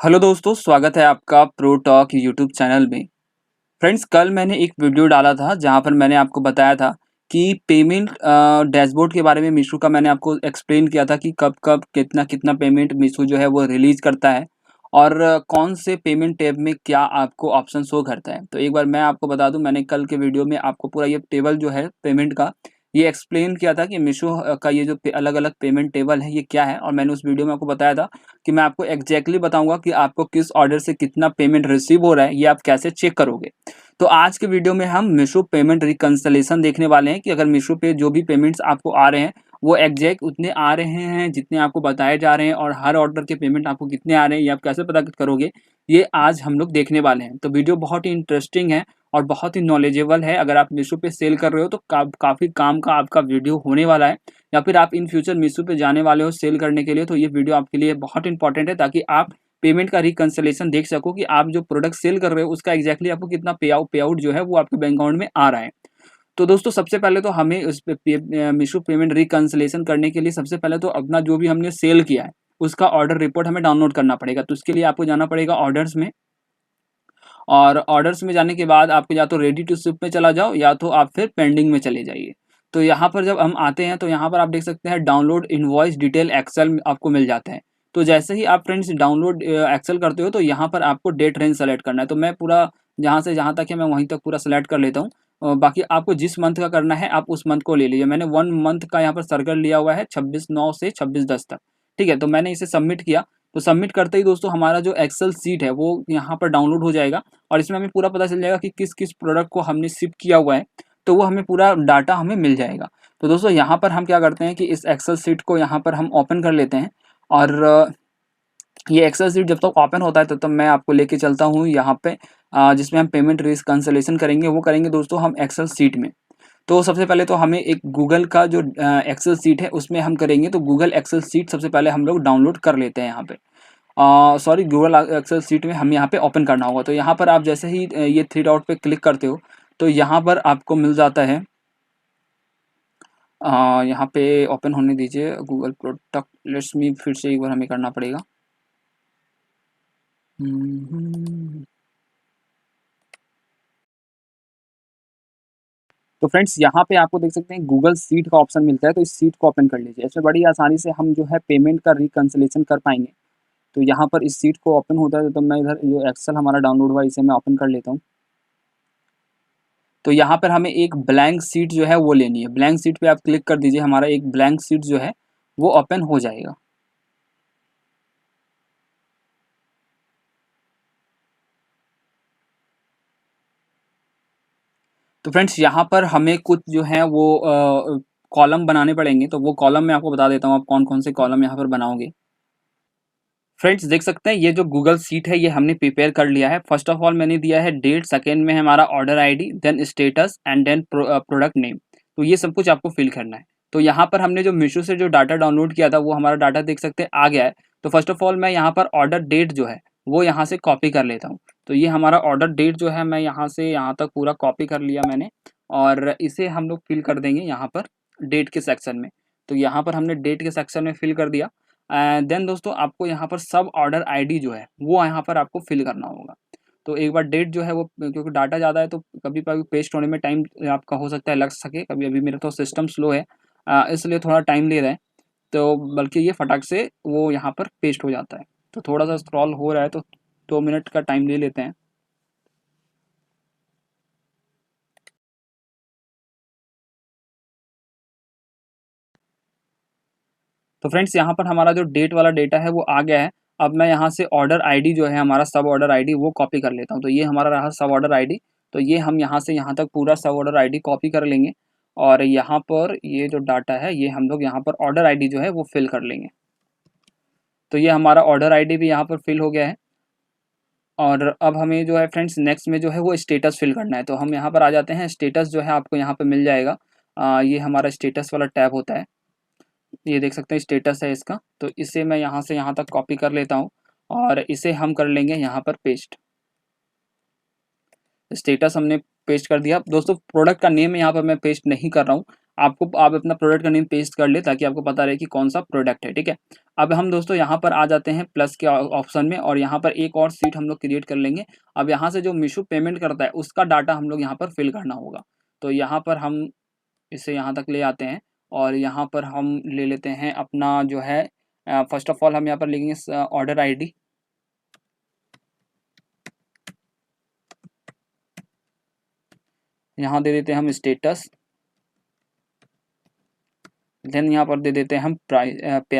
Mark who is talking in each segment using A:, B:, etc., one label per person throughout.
A: Hello दोस्तों, स्वागत है आपका प्रो टॉक यूट्यूब चैनल में। फ्रेंड्स, कल मैंने एक वीडियो डाला था जहाँ पर मैंने आपको बताया था कि पेमेंट डैशबोर्ड के बारे में मीशो का मैंने आपको एक्सप्लेन किया था कि कब-कब कितना-कितना पेमेंट मीशो जो है वो रिलीज़ करता है और कौन से पेमेंट टैब में क्या आपको ऑप्शन शो करता है। तो एक बार मैं आपको बता दूँ, मैंने कल के वीडियो में आपको पूरा ये टेबल जो है पेमेंट का, ये एक्सप्लेन किया था कि मीशो का ये जो पे अलग-अलग पेमेंट टेबल है ये क्या है, और मैंने उस वीडियो में आपको बताया था कि मैं आपको एग्ज़ैक्टली बताऊँगा कि आपको किस ऑर्डर से कितना पेमेंट रिसीव हो रहा है, ये आप कैसे चेक करोगे। तो आज के वीडियो में हम मीशो पेमेंट रिकंसिलिएशन देखने वाले हैं कि अगर मीशो पे जो भी पेमेंट्स आपको आ रहे हैं, वो एग्ज़ैक्ट उतने आ रहे हैं जितने आपको बताए जा रहे हैं, और हर ऑर्डर के पेमेंट आपको कितने आ रहे हैं, ये आप कैसे पता करोगे, ये आज हम लोग देखने वाले हैं। तो वीडियो बहुत ही इंटरेस्टिंग है और बहुत ही नॉलेजेबल है। अगर आप मीशो पे सेल कर रहे हो तो काफ़ी काम का आपका वीडियो होने वाला है, या फिर आप इन फ्यूचर मीशो पे जाने वाले हो सेल करने के लिए, तो ये वीडियो आपके लिए बहुत इंपॉर्टेंट है, ताकि आप पेमेंट का रिकंसिलिएशन देख सको कि आप जो प्रोडक्ट सेल कर रहे हो उसका एग्जैक्टली आपको कितना पे आउट जो है वो आपके बैंक अकाउंट में आ रहा है। तो दोस्तों, सबसे पहले तो हमें उस पे मीशो पेमेंट रिकंसिलिएशन करने के लिए सबसे पहले तो अपना जो भी हमने सेल किया है उसका ऑर्डर रिपोर्ट हमें डाउनलोड करना पड़ेगा। तो उसके लिए आपको जाना पड़ेगा ऑर्डर्स में, और ऑर्डर्स में जाने के बाद आपको या तो रेडी टू शिप में चला जाओ, या तो आप फिर पेंडिंग में चले जाइए। तो यहाँ पर जब हम आते हैं तो यहाँ पर आप देख सकते हैं डाउनलोड इनवॉइस डिटेल एक्सेल आपको मिल जाता है। तो जैसे ही आप फ्रेंड्स डाउनलोड एक्सेल करते हो तो यहाँ पर आपको डेट रेंज सेलेक्ट करना है। तो मैं पूरा जहाँ से जहाँ तक है मैं वहीं तक पूरा सेलेक्ट कर लेता हूँ। बाकी आपको जिस मंथ का करना है आप उस मंथ को ले लीजिए। मैंने 1 मंथ का यहाँ पर सर्कल लिया हुआ है 26/9 से 26/10 तक। ठीक है, तो मैंने इसे सबमिट किया। तो सबमिट करते ही दोस्तों हमारा जो एक्सेल शीट है वो यहाँ पर डाउनलोड हो जाएगा, और इसमें हमें पूरा पता चल जाएगा कि किस-किस प्रोडक्ट को हमने शिप किया हुआ है, तो वो हमें पूरा डाटा हमें मिल जाएगा। तो दोस्तों यहाँ पर हम क्या करते हैं कि इस एक्सेल शीट को यहाँ पर हम ओपन कर लेते हैं, और ये एक्सेल शीट जब तक ओपन होता है तब तक मैं आपको लेके चलता हूँ यहाँ पे, जिसमें हम पेमेंट रिकंसिलिएशन करेंगे, वो करेंगे दोस्तों हम एक्सेल शीट में। तो सबसे पहले तो हमें एक गूगल का जो एक्सेल शीट है उसमें हम करेंगे, तो गूगल एक्सेल शीट सबसे पहले हम लोग डाउनलोड कर लेते हैं यहाँ पे। सॉरी, गूगल एक्सेल शीट में हम यहाँ पे ओपन करना होगा। तो यहाँ पर आप जैसे ही ये थ्री डॉट पे क्लिक करते हो तो यहाँ पर आपको मिल जाता है, यहाँ पे ओपन होने दीजिए गूगल प्रोडक्ट। लेट्स मी फिर से एक बार हमें करना पड़ेगा। तो फ्रेंड्स, यहाँ पे आपको देख सकते हैं गूगल शीट का ऑप्शन मिलता है, तो इस शीट को ओपन कर लीजिए। ऐसे बड़ी आसानी से हम जो है पेमेंट का रिकंसिलिएशन कर पाएंगे। तो यहाँ पर इस शीट को ओपन होता है तो मैं इधर जो एक्सेल हमारा डाउनलोड हुआ इसे मैं ओपन कर लेता हूँ। तो यहाँ पर हमें एक ब्लैंक शीट जो है वो लेनी है। ब्लैंक शीट पे आप क्लिक कर दीजिए, हमारा एक ब्लैंक शीट जो है वो ओपन हो जाएगा। तो फ्रेंड्स, यहाँ पर हमें कुछ जो है वो कॉलम बनाने पड़ेंगे, तो वो कॉलम मैं आपको बता देता हूँ आप कौन-कौन से कॉलम यहाँ पर बनाओगे। फ्रेंड्स, देख सकते हैं ये जो गूगल शीट है ये हमने प्रिपेयर कर लिया है। फर्स्ट ऑफ ऑल मैंने दिया है डेट, सेकंड में है हमारा order ID, then status and then product name. तो ये सब कुछ आपको फिल करना है। तो यहाँ पर हमने जो मीशो से जो डाटा डाउनलोड किया था वो हमारा डाटा देख सकते हैं आ गया है। तो फर्स्ट ऑफ ऑल मैं यहाँ पर ऑर्डर डेट जो है वो यहाँ से कॉपी कर लेता हूँ। तो ये हमारा ऑर्डर डेट जो है मैं यहाँ से यहाँ तक पूरा कॉपी कर लिया मैंने, और इसे हम लोग फिल कर देंगे यहाँ पर डेट के सेक्शन में। तो यहाँ पर हमने डेट के सेक्शन में फिल कर दिया। देन दोस्तों आपको यहाँ पर सब ऑर्डर आईडी जो है वो यहाँ पर आपको फिल करना होगा। तो एक बार डेट जो है वो, क्योंकि डाटा ज़्यादा है तो कभी-कभी पेस्ट होने में टाइम आपका हो सकता है लग सके, कभी अभी मेरा तो सिस्टम स्लो है, इसलिए थोड़ा टाइम ले रहा है। तो बल्कि ये फटाक से वो यहाँ पर पेस्ट हो जाता है। तो थोड़ा-सा स्क्रॉल हो रहा है तो 2 मिनट का टाइम ले लेते हैं। तो फ्रेंड्स, यहाँ पर हमारा जो डेट वाला डेटा है वो आ गया है। अब मैं यहाँ से ऑर्डर आईडी जो है हमारा सब ऑर्डर आईडी वो कॉपी कर लेता हूँ। तो ये हमारा रहा सब ऑर्डर आईडी। तो ये हम यहाँ से यहाँ तक पूरा सब ऑर्डर आईडी कॉपी कर लेंगे, और यहाँ पर ये जो डाटा है ये हम लोग यहाँ पर ऑर्डर आईडी जो है वो फिल कर लेंगे। तो ये हमारा ऑर्डर आईडी भी यहाँ पर फिल हो गया है। और अब हमें जो है फ्रेंड्स नेक्स्ट में जो है वो स्टेटस फिल करना है। तो हम यहाँ पर आ जाते हैं। स्टेटस जो है आपको यहाँ पे मिल जाएगा। ये हमारा स्टेटस वाला टैब होता है। ये देख सकते हैं स्टेटस है इसका। तो इसे मैं यहाँ से यहाँ तक कॉपी कर लेता हूँ, और इसे हम कर लेंगे यहाँ पर पेस्ट। स्टेटस हमने पेस्ट कर दिया। दोस्तों, प्रोडक्ट का नेम यहाँ पर मैं पेस्ट नहीं कर रहा हूँ। आपको आप अपना प्रोडक्ट का नेम पेस्ट कर ले ताकि आपको पता रहे कि कौन सा प्रोडक्ट है, ठीक है। अब हम दोस्तों यहाँ पर आ जाते हैं प्लस के ऑप्शन में और यहाँ पर एक और शीट हम लोग क्रिएट कर लेंगे। अब यहाँ से जो मीशो पेमेंट करता है उसका डाटा हम लोग यहाँ पर फिल करना होगा। तो यहाँ पर हम इसे यहाँ तक ले आते हैं और यहाँ पर हम ले लेते हैं अपना जो है फर्स्ट ऑफ ऑल हम यहाँ पर लिखेंगे ऑर्डर आईडी। यहाँ दे देते हैं हम स्टेटस। देन यहाँ पर दे देते हैं हम प्राइस पे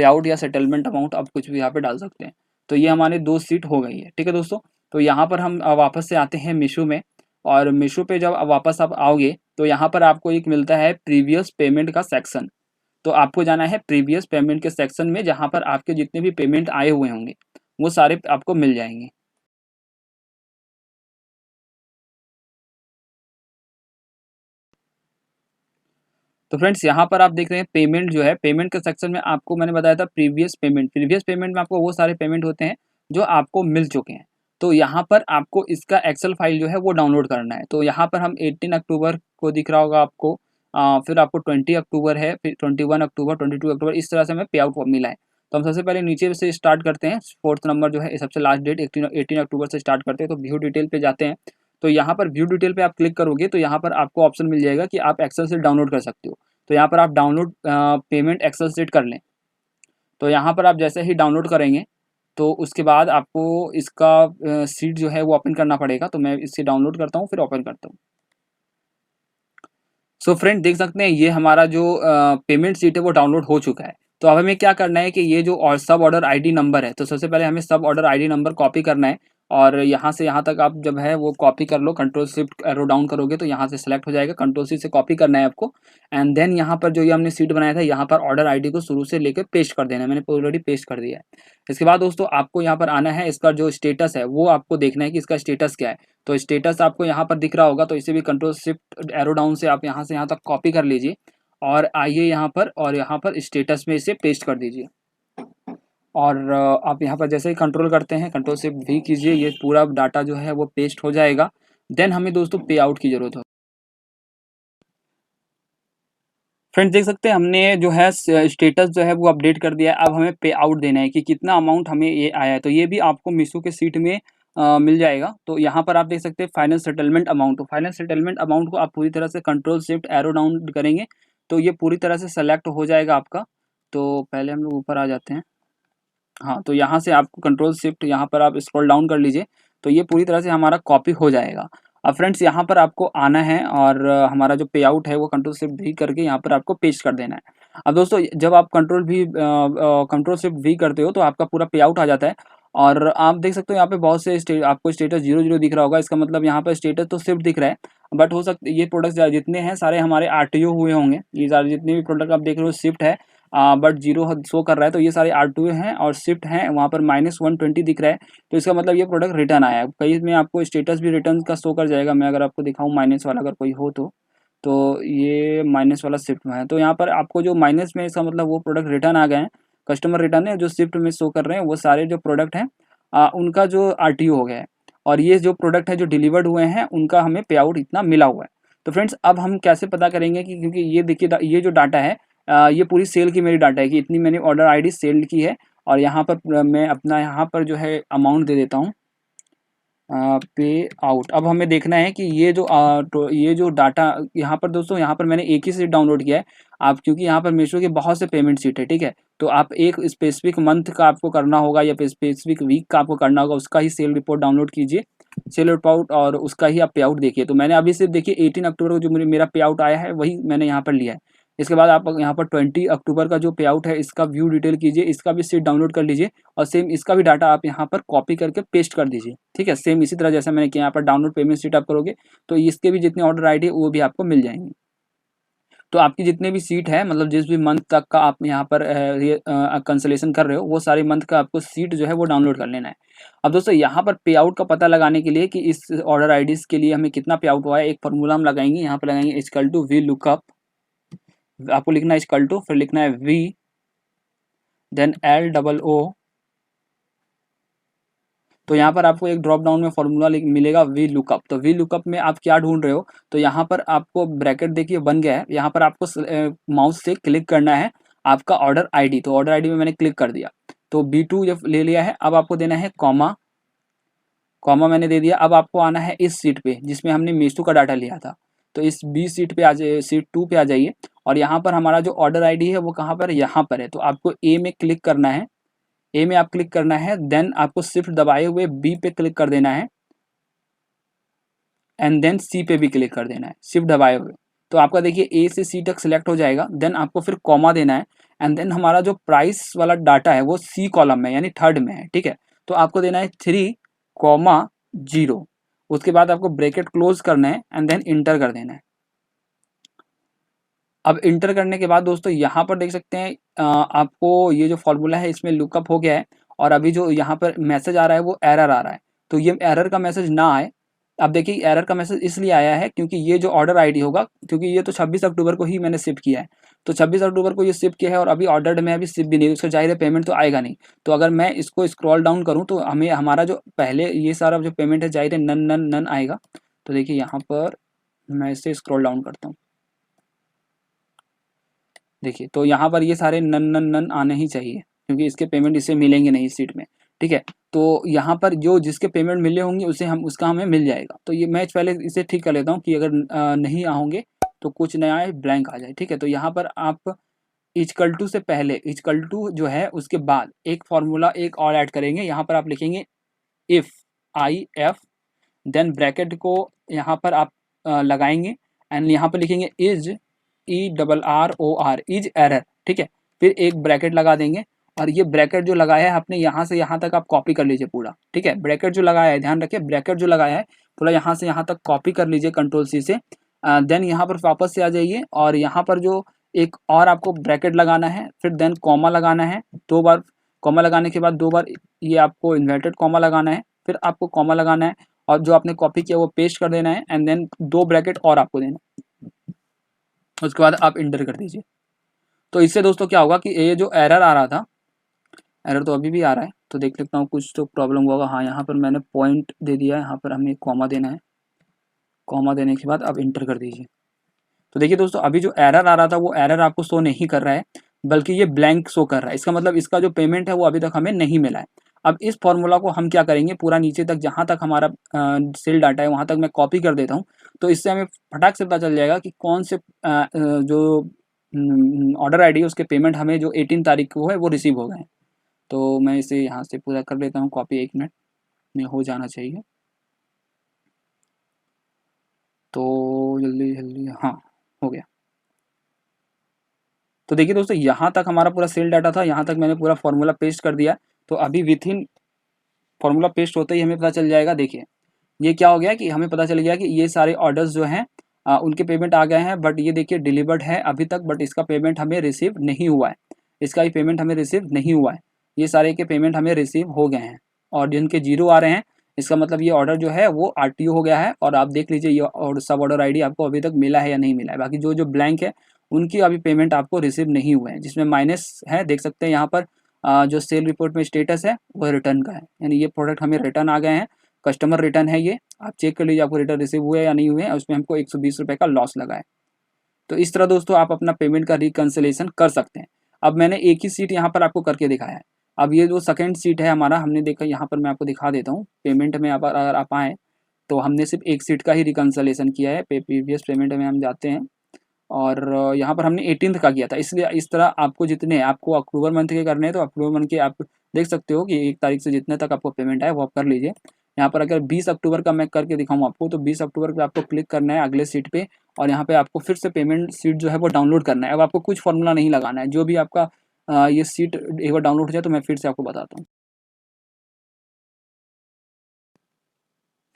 A: आउट या सेटलमेंट अमाउंट, आप कुछ भी यहाँ पे डाल सकते हैं। तो ये हमारे 2 सीट हो गई है, ठीक है दोस्तों। तो यहाँ पर हम वापस से आते हैं मीशो में और मीशो पे जब वापस आप आओगे तो यहाँ पर आपको एक मिलता है प्रीवियस पेमेंट का सेक्शन। तो आपको जाना है प्रीवियस पेमेंट के सेक्शन में जहाँ पर आपके जितने भी पेमेंट आए हुए होंगे वो सारे आपको मिल जाएंगे। तो फ्रेंड्स यहाँ पर आप देख रहे हैं पेमेंट जो है, पेमेंट के सेक्शन में आपको मैंने बताया था प्रीवियस पेमेंट में आपको वो सारे पेमेंट होते हैं जो आपको मिल चुके हैं। तो यहाँ पर आपको इसका एक्सेल फाइल जो है वो डाउनलोड करना है। तो यहाँ पर हम 18 अक्टूबर को दिख रहा होगा आपको, फिर आपको 20 अक्टूबर है, फिर 21 अक्टूबर, 22 अक्टूबर, इस तरह से हमें पे आउट मिला है। तो हम सबसे पहले नीचे से स्टार्ट करते हैं, फोर्थ नंबर जो है सबसे लास्ट डेट 18 अक्टूबर से स्टार्ट करते हैं। तो व्यू डिटेल पे जाते हैं। तो यहाँ पर व्यू डिटेल पे आप क्लिक करोगे तो यहाँ पर आपको ऑप्शन मिल जाएगा कि आप एक्सेल से डाउनलोड कर सकते हो। तो यहाँ पर आप डाउनलोड पेमेंट एक्सेल शीट कर लें। तो यहाँ पर आप जैसे ही डाउनलोड करेंगे तो उसके बाद आपको इसका शीट जो है वो ओपन करना पड़ेगा। तो मैं इसे डाउनलोड करता हूँ फिर ओपन करता हूँ। सो फ्रेंड देख सकते हैं ये हमारा जो पेमेंट शीट है वो डाउनलोड हो चुका है। तो अब हमें क्या करना है कि ये जो और सब ऑर्डर आईडी नंबर है, तो सबसे पहले हमें सब ऑर्डर आईडी नंबर कॉपी करना है और यहाँ से यहाँ तक आप जब है वो कॉपी कर लो, कंट्रोल शिफ्ट एरो डाउन करोगे तो यहाँ से सिलेक्ट हो जाएगा, कंट्रोल सी से कॉपी करना है आपको। एंड देन यहाँ पर जो ये हमने शीट बनाया था यहाँ पर ऑर्डर आईडी को शुरू से लेकर पेस्ट कर देना है। मैंने ऑलरेडी पेस्ट कर दिया है। इसके बाद दोस्तों आपको यहाँ पर आना है, इसका जो स्टेटस है वो आपको देखना है कि इसका स्टेटस क्या है। तो स्टेटस आपको यहाँ पर दिख रहा होगा, तो इसे भी कंट्रोल शिफ्ट एरो डाउन से आप यहाँ से यहाँ तक कॉपी कर लीजिए और आइए यहाँ पर और यहाँ पर स्टेटस में इसे पेस्ट कर दीजिए। और आप यहाँ पर जैसे ही कंट्रोल करते हैं, कंट्रोल शिफ्ट भी कीजिए, ये पूरा डाटा जो है वो पेस्ट हो जाएगा। देन हमें दोस्तों पे आउट की जरूरत है। फ्रेंड्स देख सकते हैं हमने जो है स्टेटस जो है वो अपडेट कर दिया है। अब हमें पे आउट देना है कि कितना अमाउंट हमें ये आया है। तो ये भी आपको मीशो के सीट में मिल जाएगा। तो यहाँ पर आप देख सकते हैं फाइनल सेटलमेंट अमाउंट। तो फाइनल सेटलमेंट अमाउंट को आप पूरी तरह से कंट्रोल शिफ्ट एरो डाउन करेंगे तो ये पूरी तरह से सेलेक्ट हो जाएगा आपका। तो पहले हम लोग ऊपर आ जाते हैं। हाँ, तो यहाँ से आपको कंट्रोल शिफ्ट यहाँ पर आप स्क्रॉल डाउन कर लीजिए तो ये पूरी तरह से हमारा कॉपी हो जाएगा। अब फ्रेंड्स यहाँ पर आपको आना है और हमारा जो पे आउट है वो कंट्रोल शिफ्ट भी करके यहाँ पर आपको पेस्ट कर देना है। अब दोस्तों जब आप कंट्रोल शिफ्ट भी करते हो तो आपका पूरा पे आउट आ जाता है और आप देख सकते हो यहाँ पे बहुत से आपको स्टेटस 0 0 दिख रहा होगा। इसका मतलब यहाँ पर स्टेटस तो शिफ्ट दिख रहा है, बट हो सकता है ये प्रोडक्ट्स जितने हैं सारे हमारे आरटीओ हुए होंगे। ये सारे जितने भी प्रोडक्ट आप देख रहे हो शिफ्ट है, बट 0 शो कर रहा है। तो ये सारे R2 हैं और शिफ्ट हैं, वहाँ पर -120 दिख रहा है। तो इसका मतलब ये प्रोडक्ट रिटर्न आया है। कहीं में आपको स्टेटस भी रिटर्न का शो कर जाएगा। मैं अगर आपको दिखाऊँ माइनस वाला अगर कोई हो तो ये माइनस वाला शिफ्ट में है। तो यहाँ पर आपको जो माइनस में इसका मतलब वो प्रोडक्ट रिटर्न आ गए हैं, कस्टमर रिटर्न है। जो शिफ्ट में शो कर रहे हैं वो सारे जो प्रोडक्ट हैं उनका जो RTO हो गया है और ये जो प्रोडक्ट है जो डिलीवर्ड हुए हैं उनका हमें पे आउट इतना मिला हुआ है। तो फ्रेंड्स अब हम कैसे पता करेंगे कि क्योंकि ये देखिए ये जो डाटा है ये पूरी सेल की मेरी डाटा है कि इतनी मैंने ऑर्डर आईडी सेल की है और यहाँ पर मैं अपना यहाँ पर जो है अमाउंट दे देता हूँ पे आउट। अब हमें देखना है कि ये जो डाटा यहाँ पर दोस्तों यहाँ पर मैंने एक ही सीट डाउनलोड किया है। आप क्योंकि यहाँ पर मीशो के बहुत से पेमेंट सीट है, ठीक है। तो आप एक स्पेसिफिक मंथ का आपको करना होगा या स्पेसिफिक वीक का आपको करना होगा, उसका ही सेल रिपोर्ट डाउनलोड कीजिए, सेल रिपोर्ट, और उसका ही आप पे आउट देखिए। तो मैंने अभी सिर्फ देखिए 18 अक्टूबर को जो मेरा पे आउट आया है वही मैंने यहाँ पर लिया है। इसके बाद आप यहाँ पर 20 अक्टूबर का जो पे आउट है इसका व्यू डिटेल कीजिए, इसका भी सीट डाउनलोड कर लीजिए और सेम इसका भी डाटा आप यहाँ पर कॉपी करके पेस्ट कर दीजिए, ठीक है। सेम इसी तरह जैसा मैंने किया, यहाँ पर डाउनलोड पेमेंट सीट आप करोगे तो इसके भी जितने ऑर्डर आईडी वो भी आपको मिल जाएंगे। तो आपकी जितने भी सीट है, मतलब जिस भी मंथ तक का आप यहाँ पर ये कंसलेशन कर रहे हो वो सारे मंथ का आपको सीट जो है वो डाउनलोड कर लेना है। अब दोस्तों यहाँ पर पे आउट का पता लगाने के लिए कि इस ऑर्डर आईडीज के लिए हमें कितना पे आउट हुआ है, एक फॉर्मूला हम लगाएंगे। यहाँ पर लगाएंगे इक्वल टू वी लुकअप, आपको लिखना है इक्वल टू, फिर लिखना है V, then L O O, तो यहाँ पर आपको एक ड्रॉप डाउन में फॉर्मूला मिलेगा वी लुकअप। तो वी लुकअप में आप क्या ढूंढ रहे हो, तो यहाँ पर आपको ब्रैकेट देखिए बन गया है। यहाँ पर आपको माउस से क्लिक करना है आपका ऑर्डर आईडी। तो ऑर्डर आईडी में मैंने क्लिक कर दिया, तो B2 जब ले लिया है, अब आपको देना है कॉमा, कॉमा मैंने दे दिया। अब आपको आना है इस सीट पे जिसमें हमने मीशो का डाटा लिया था, तो इस बी सीट पे आ जाइए, सीट 2 पे आ जाइए। और यहाँ पर हमारा जो ऑर्डर आईडी है वो कहाँ पर है, यहाँ पर है। तो आपको ए में क्लिक करना है, ए में आप क्लिक करना है, देन आपको शिफ्ट दबाए हुए बी पे क्लिक कर देना है, एंड देन सी पे भी क्लिक कर देना है शिफ्ट दबाए हुए। तो आपका देखिए ए से सी तक सिलेक्ट हो जाएगा, देन आपको फिर कॉमा देना है, एंड देन हमारा जो प्राइस वाला डाटा है वो सी कॉलम में यानी थर्ड में है, ठीक है। तो आपको देना है 3,0। उसके बाद आपको ब्रैकेट क्लोज करना है एंड देन इंटर कर देना है। अब इंटर करने के बाद दोस्तों यहाँ पर देख सकते हैं आपको ये जो फॉर्मूला है इसमें लुकअप हो गया है, और अभी जो यहाँ पर मैसेज आ रहा है वो एरर आ रहा है। तो ये एरर का मैसेज ना आए, अब देखिए एरर का मैसेज इसलिए आया है क्योंकि ये जो ऑर्डर आईडी होगा, क्योंकि ये तो 26 अक्टूबर को ही मैंने शिप किया है, तो 26 अक्टूबर को ये शिप किया है और अभी ऑर्डर्ड में अभी शिप भी नहीं, उसका जाहिर है पेमेंट तो आएगा नहीं। तो अगर मैं इसको स्क्रॉल डाउन करूँ तो हमें हमारा जो पहले ये सारा जो पेमेंट है जाहिर है नन नन नन आएगा। तो देखिए यहाँ पर मैं इसे स्क्रॉल डाउन करता हूँ, देखिए तो यहाँ पर ये सारे नन नन नन आने ही चाहिए क्योंकि इसके पेमेंट इसे मिलेंगे नहीं इस सीट में, ठीक है। तो यहाँ पर जो जिसके पेमेंट मिले होंगे उसे हम उसका हमें मिल जाएगा। तो ये मैं पहले इसे ठीक कर लेता हूँ कि अगर नहीं आओगे तो कुछ नया है ब्लैंक आ जाए, ठीक है। तो यहाँ पर आप इजकल टू से पहले इजकल टू जो है उसके बाद एक फार्मूला एक और ऐड करेंगे। यहाँ पर आप लिखेंगे इफ़ IF, देन ब्रैकेट को यहाँ पर आप लगाएंगे एंड यहाँ पर लिखेंगे इज ERROR इज एरर, ठीक है। फिर एक ब्रैकेट लगा देंगे, और ये ब्रैकेट जो लगाया है आपने यहाँ से यहाँ तक आप कॉपी कर लीजिए पूरा, ठीक है। ब्रैकेट जो लगाया है ध्यान रखिए, ब्रैकेट जो लगाया है पूरा यहाँ से यहाँ तक कॉपी कर लीजिए कंट्रोल C से। देन यहाँ पर वापस से आ जाइए और यहाँ पर जो एक और आपको ब्रैकेट लगाना है, फिर देन कॉमा लगाना है 2 बार। कॉमा लगाने के बाद 2 बार ये आपको इन्वर्टेड कॉमा लगाना है, फिर आपको कॉमा लगाना है और जो आपने कॉपी किया वो पेस्ट कर देना है, एंड देन 2 ब्रैकेट और आपको देना है, उसके बाद आप इंटर कर दीजिए। तो इससे दोस्तों क्या होगा कि ये जो एरर आ रहा था, एरर तो अभी भी आ रहा है, तो देख लेता हूँ कुछ तो प्रॉब्लम हुआ होगा। हाँ यहाँ पर मैंने पॉइंट दे दिया है, यहाँ पर हमें कॉमा देना है, कॉमा देने के बाद आप इंटर कर दीजिए। तो देखिए दोस्तों अभी जो एरर आ रहा था वो एरर आपको शो नहीं कर रहा है, बल्कि ये ब्लैंक शो कर रहा है। इसका मतलब इसका जो पेमेंट है वो अभी तक हमें नहीं मिला है। अब इस फॉर्मूला को हम क्या करेंगे, पूरा नीचे तक जहाँ तक हमारा सेल डाटा है वहाँ तक मैं कॉपी कर देता हूँ। तो इससे हमें फटाक से पता चल जाएगा कि कौन से जो ऑर्डर आईडी है उसके पेमेंट हमें जो 18 तारीख को है वो रिसीव हो गए हैं। तो मैं इसे यहाँ से पूरा कर लेता हूँ कॉपी, 1 मिनट में हो जाना चाहिए। तो जल्दी जल्दी, हाँ हो गया। तो देखिए दोस्तों यहाँ तक हमारा पूरा सेल डाटा था, यहाँ तक मैंने पूरा फार्मूला पेस्ट कर दिया। तो अभी विथ इन फार्मूला पेस्ट होते ही हमें पता चल जाएगा। देखिए ये क्या हो गया कि हमें पता चल गया कि ये सारे ऑर्डर्स जो हैं उनके पेमेंट आ गए हैं, बट ये देखिए डिलीवर्ड है अभी तक, बट इसका पेमेंट हमें रिसीव नहीं हुआ है। इसका ही पेमेंट हमें रिसीव नहीं हुआ है। ये सारे के पेमेंट हमें रिसीव हो गए हैं, और जिनके जीरो आ रहे हैं इसका मतलब ये ऑर्डर जो है वो RTO हो गया है। और आप देख लीजिए ये और सब ऑर्डर आईडी आपको अभी तक मिला है या नहीं मिला है। बाकी जो जो ब्लैंक है उनकी अभी पेमेंट आपको रिसीव नहीं हुए हैं, जिसमें माइनस है, देख सकते हैं यहाँ पर जो सेल रिपोर्ट में स्टेटस है वो रिटर्न का है, यानी ये प्रोडक्ट हमें रिटर्न आ गए हैं, कस्टमर रिटर्न है। ये आप चेक कर लीजिए आपको रिटर्न रिसीव हुए या नहीं हुए हैं, उसमें हमको 120 रुपये का लॉस लगा है। तो इस तरह दोस्तों आप अपना पेमेंट का रिकन्सिलेशन कर सकते हैं। अब मैंने एक ही सीट यहाँ पर आपको करके दिखाया है। अब ये जो सेकंड सीट है हमारा, हमने देखा यहाँ पर मैं आपको दिखा देता हूँ। पेमेंट में अगर आप आएँ तो हमने सिर्फ एक सीट का ही रिकन्सिलेशन किया है। प्रीवियस पेमेंट में हम जाते हैं और यहाँ पर हमने 18th का किया था, इसलिए इस तरह आपको जितने आपको अक्टूबर मंथ के करने हैं तो अक्टूबर मंथ के आप देख सकते हो कि 1 तारीख से जितने तक आपको पेमेंट आए वो आप कर लीजिए। यहाँ पर अगर 20 अक्टूबर का मैं करके दिखाऊँ आपको, तो 20 अक्टूबर पे आपको क्लिक करना है अगले सीट पे, और यहाँ पे आपको फिर से पेमेंट सीट जो है वो डाउनलोड करना है। अब आपको कुछ फॉर्मूला नहीं लगाना है, जो भी आपका ये सीट एक बार डाउनलोड हो जाए तो मैं फिर से आपको बताता हूँ।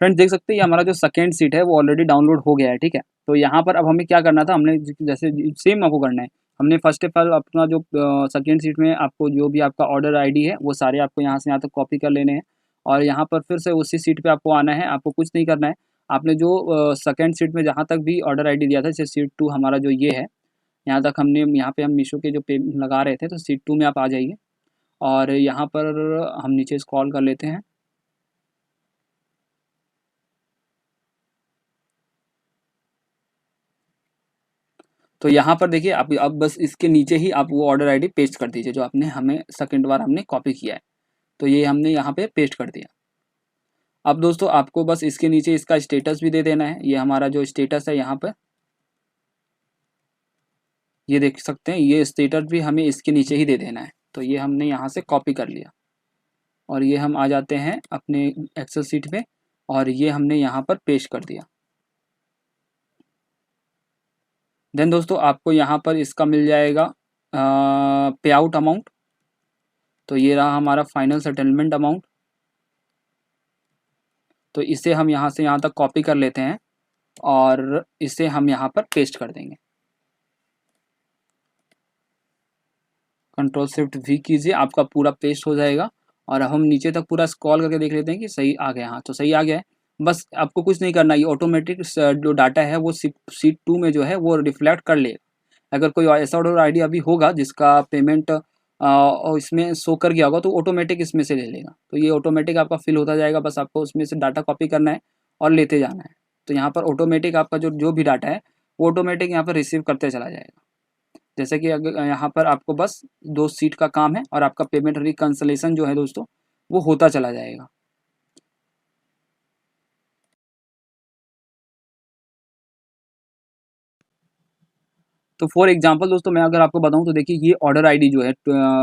A: फ्रेंड्स देख सकते हैं ये हमारा जो सेकंड सीट है वो ऑलरेडी डाउनलोड हो गया है, ठीक है। तो यहाँ पर अब हमें क्या करना था, हमने जैसे सेम आपको करना है। हमने फर्स्ट ऑफ ऑल अपना जो सेकंड सीट में आपको जो भी आपका ऑर्डर आईडी है वो सारे आपको यहाँ से यहाँ तक कॉपी कर लेने हैं, और यहाँ पर फिर से उसी सीट पे आपको आना है। आपको कुछ नहीं करना है, आपने जो सेकंड सीट में जहाँ तक भी ऑर्डर आईडी दिया था, जैसे सीट 2 हमारा जो ये है, यहाँ तक हमने यहाँ पे हम मीशो के जो पे लगा रहे थे, तो सीट 2 में आप आ जाइए और यहाँ पर हम नीचे स्क्रॉल कर लेते हैं। तो यहाँ पर देखिए आप अब बस इसके नीचे ही आप वो ऑर्डर आईडी पेस्ट कर दीजिए जो आपने हमें सेकंड बार हमने कॉपी किया है। तो ये हमने यहाँ पे पेस्ट कर दिया। अब दोस्तों आपको बस इसके नीचे इसका स्टेटस भी दे देना है। ये हमारा जो स्टेटस है यहाँ पर ये देख सकते हैं, ये स्टेटस भी हमें इसके नीचे ही दे देना है। तो ये हमने यहाँ से कॉपी कर लिया और ये हम आ जाते हैं अपने एक्सेल सीट में और ये हमने यहाँ पर पेस्ट कर दिया। देन दोस्तों आपको यहाँ पर इसका मिल जाएगा पे आउट अमाउंट। तो ये रहा हमारा फाइनल सेटलमेंट अमाउंट। तो इसे हम यहाँ से यहाँ तक कॉपी कर लेते हैं और इसे हम यहाँ पर पेस्ट कर देंगे। कंट्रोल शिफ्ट वी कीजिए, आपका पूरा पेस्ट हो जाएगा और हम नीचे तक पूरा स्क्रॉल करके देख लेते हैं कि सही आ गया। हाँ तो सही आ गया है। बस आपको कुछ नहीं करना, ये ऑटोमेटिक जो डाटा है वो सीट 2 में जो है वो रिफ्लेक्ट कर लेगा। अगर कोई ऐसा ऑर्डर आईडी अभी होगा जिसका पेमेंट इसमें शो कर गया होगा तो ऑटोमेटिक इसमें से ले लेगा। तो ये ऑटोमेटिक आपका फिल होता जाएगा, बस आपको उसमें से डाटा कॉपी करना है और लेते जाना है। तो यहाँ पर ऑटोमेटिक आपका जो भी डाटा है वो ऑटोमेटिक यहाँ पर रिसीव करते चला जाएगा। जैसे कि अगर यहाँ पर आपको बस 2 सीट का काम है और आपका पेमेंट रिकंसिलेशन जो है दोस्तों वो होता चला जाएगा। तो फॉर एग्जांपल दोस्तों मैं अगर आपको बताऊं तो देखिए ये ऑर्डर आईडी जो है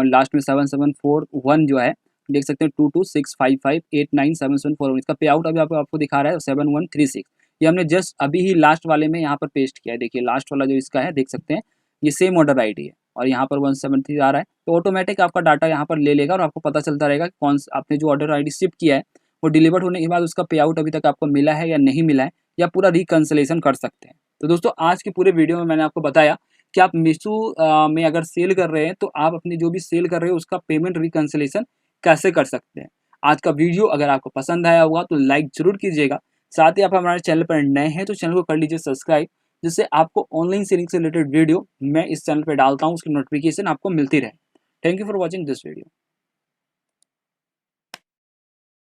A: लास्ट में 7741 जो है, देख सकते हैं 2265589774, इसका पे आउट अभी आपको दिखा रहा है 7136। ये हमने जस्ट अभी ही लास्ट वाले में यहाँ पर पेस्ट किया है। देखिए लास्ट वाला जो इसका है देख सकते हैं ये सेम ऑर्डर आईडी है और यहाँ पर 173 आ रहा है। तो ऑटोमेटिक आपका डाटा यहाँ पर ले लेगा और आपको पता चलता रहेगा कौन आपने जो ऑर्डर आईडी शिफ्ट किया है वो डिलीवर्ड होने के बाद उसका पे आउट अभी तक आपको मिला है या नहीं मिला है, या पूरा रिकंसिलेशन कर सकते हैं। तो दोस्तों आज की पूरे वीडियो में मैंने आपको बताया कि आप मीशो में अगर सेल कर रहे हैं तो आप अपनी जो भी सेल कर रहे हो उसका पेमेंट रिकंसिलेशन कैसे कर सकते हैं। आज का वीडियो अगर आपको पसंद आया होगा तो लाइक जरूर कीजिएगा। साथ ही आप हमारे चैनल पर नए हैं तो चैनल को कर लीजिए सब्सक्राइब, जिससे आपको ऑनलाइन सेलिंग से रिलेटेड वीडियो मैं इस चैनल पर डालता हूँ उसकी नोटिफिकेशन आपको मिलती रहे। Thank you for watching this video.